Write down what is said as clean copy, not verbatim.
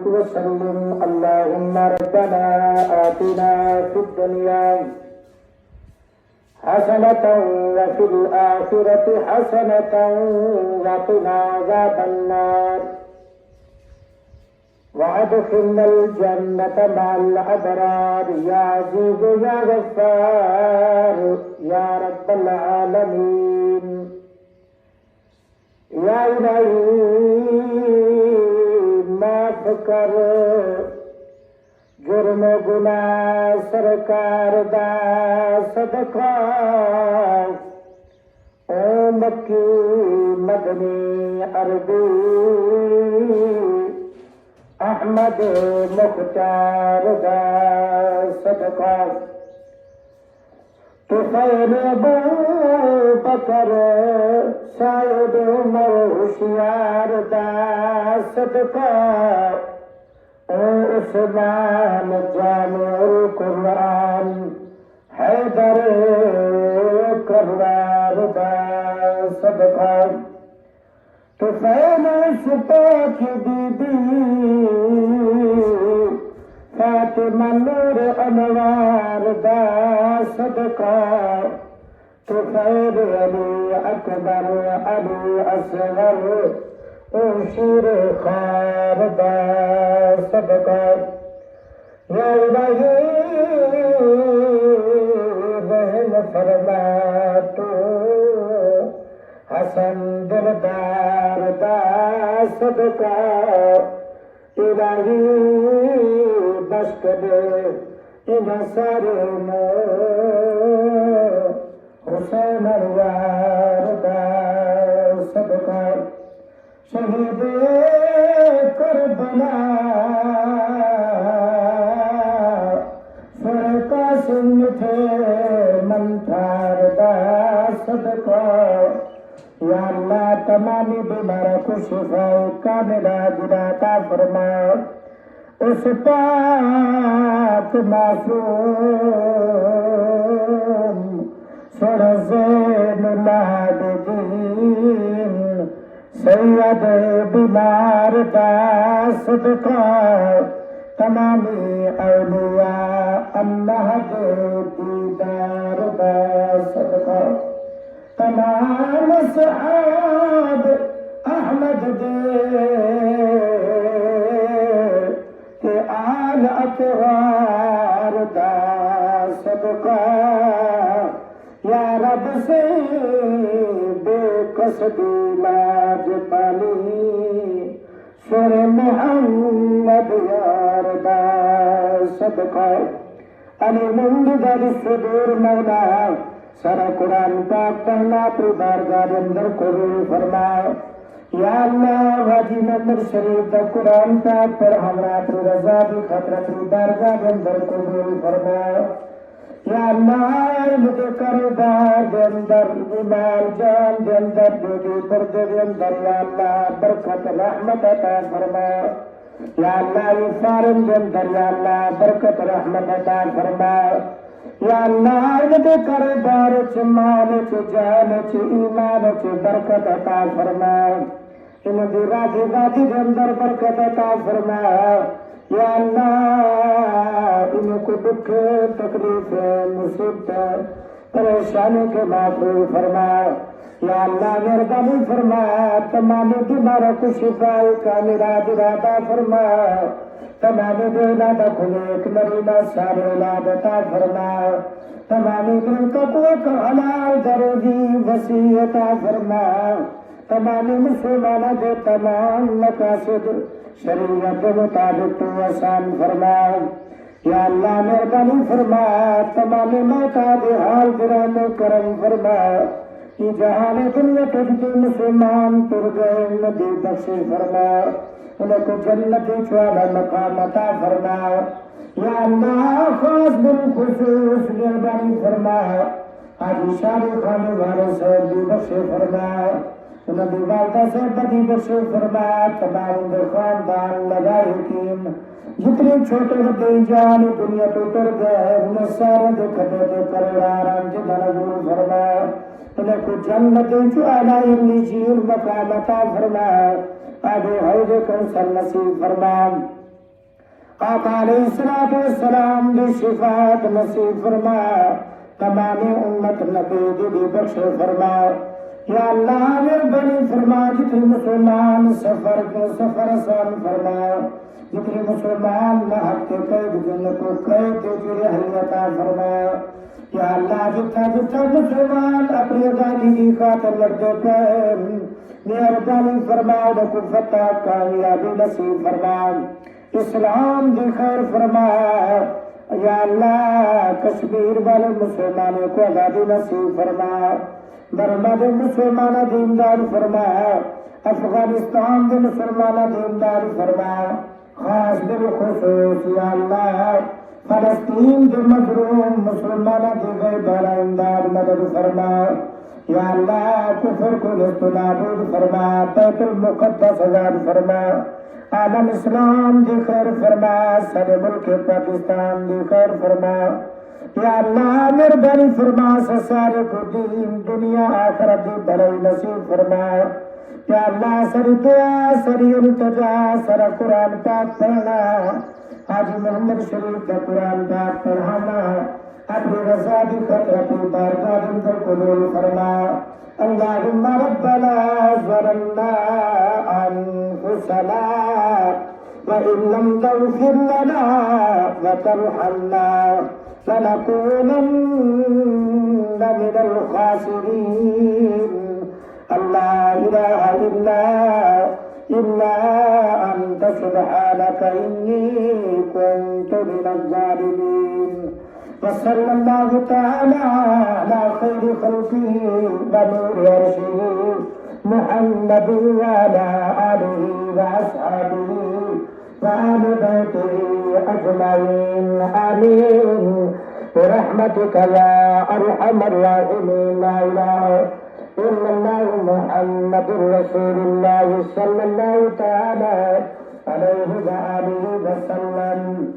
وسلم اللهم ربنا آتنا في الدنيا حسنة وفي الآخرة حسنة وقنا عذاب النار وادخلنا الجنة مع الأبرار يا عزيز يا غفار يا رب العالمين یا الہی معاف کر جرم و گناہ سرکار دا صدقہ او مکی مدنی عربی احمد مختار دا صدقہ طفیل ابو بکر سعید عمر ہوشیار دا صدقہ او عثمان جامع القرآن حیدر کرار دا صدقہ طفیل شپاک بی بی فاطمہ نور انوار دا صدقہ طفیل علی اکبر علی اصغر او شیر خوار دا صدقہ یا الہی رحم فرما تو حسن دلدار دا صدقہ الہی بشک دے ان سارے میں حسین اروار دا صدقہ شہید کربلا سر قاسم تھے منتھار دا صدقہ یا اللہ تمامی بیماروں کو شفا کاملہ عطا فرما اس پاک معصوم سر زین العابدین سید بیمار دا صدقہ تمامی اولیاء اللہ دے دیدار دا صدقہ تمام صحاب احمد دے کہ آل اطہار دا صدقہ یا رب سے بے قصدی لاج پالی سر محمد یار دا صدقہ علی مند در صدور مولا سارا قرآن پاک پڑھنا تو بارگاہ اندر قبول فرما یا اللہ حاجی محمد شریف دا قرآن پاک پر ہمارا تو رضا بھی خطرہ تو بارگاہ اندر قبول فرما یا اللہ مجھے کاروبار دے اندر مال جان دے اندر بیٹی پردے دے اندر یا اللہ برکت رحمت عطا فرما یا اللہ فارم دے اندر یا اللہ برکت رحمت عطا فرما یا اللہ مجھے کاروبار چ مال چ جان چ ایمان چ برکت عطا فرما ان دی راضی راضی دے اندر برکت عطا فرما یا اللہ ان کو دکھ تکلیف مصیبت پریشانی کے معفو فرما یا اللہ مہربانی فرما تمام بیماروں کو شفا کاملہ عطا فرما تمام اولاد کھلیک مرینا سارے اولاد عطا فرما تمام دل کا کوک حلال دروزی وسیع عطا فرما تمام مسلمانوں کے تمام مقاصد شریعت مطابق تو آسان فرما یا اللہ مہربانی فرما تمام محتاج حال گرام کرم فرما یہ جہان دنیا تجھے مسلمان تر گئے ندی بخش فرما انہیں کو جنت چوالا مقام عطا فرما یا اللہ خاص بالخصوص مہربانی فرما آج شاہ خانے والے سے بھی بخش فرما انہیں بھی والدہ سے بدی بخش فرما تمام خاندان لگائے حکیم جتنے چھوٹے بڑے جان دنیا تو اتر گئے انہیں سارے دکھ دے کراران جدن دور فرما انہیں کو جنت چوالا نیچیر مقام عطا فرما آگے حوض کوثر نصیب فرما آقا علیہ السلام دی شفاعت نصیب فرما، تمام امت نبی دی بخش فرما۔ یا اللہ مہربانی فرما، جتنے مسلمان سفر کو سفر آسان فرما، جتنے مسلمان نحق کے قید جن کو قید کی رہائی عطا فرما۔ یا اللہ جتنا جتنا مسلمان اپنی آزادی کی خاطر لڑتے پہ مہربانی فرما، کو فتح کامیابی نصیب فرما، اسلام دی خیر فرما۔ یا اللہ کشمیر والے مسلمانوں کو آزادی نصیب فرما، برما دے مسلمانہ دی امداد فرما، افغانستان دے مسلمانہ دی امداد فرما، خاص بالخصوص یا اللہ فلسطین دے مظلوم مسلمانہ دی غیبانہ امداد مدد فرما۔ یا اللہ کفر کو نست و نابود فرما، بیت المقدس آزاد فرما، عالم اسلام دی خیر فرما، سارے ملک پاکستان دی خیر فرما۔ یا اللہ مہربانی فرما، سارے کو دین دنیا آخرت دی بھلائی نصیب فرما۔ یا اللہ ساری دعا ساری التجا سارا قرآن پاک پڑھنا، حاجی محمد شریف کا قرآن پاک پڑھانا، اپنی رضا دی خطر اپنی بارگاہ اندر قبول فرما۔ اللہم ربنا ظلمنا انفسنا وإن لم تغفر لنا وترحمنا لنكونن من الخاسرين۔ لا إله إلا أنت سبحانك إني كنت من الظالمين۔ وصلى الله تعالى على خير خلقه ونور عرشه محمد وعلى آله وأصحابه وآل بيته أجمعين آمين برحمتك يا أرحم الراحمين۔ لا إله إلا الله محمد رسول الله صلى الله تعالى عليه وآله وسلم۔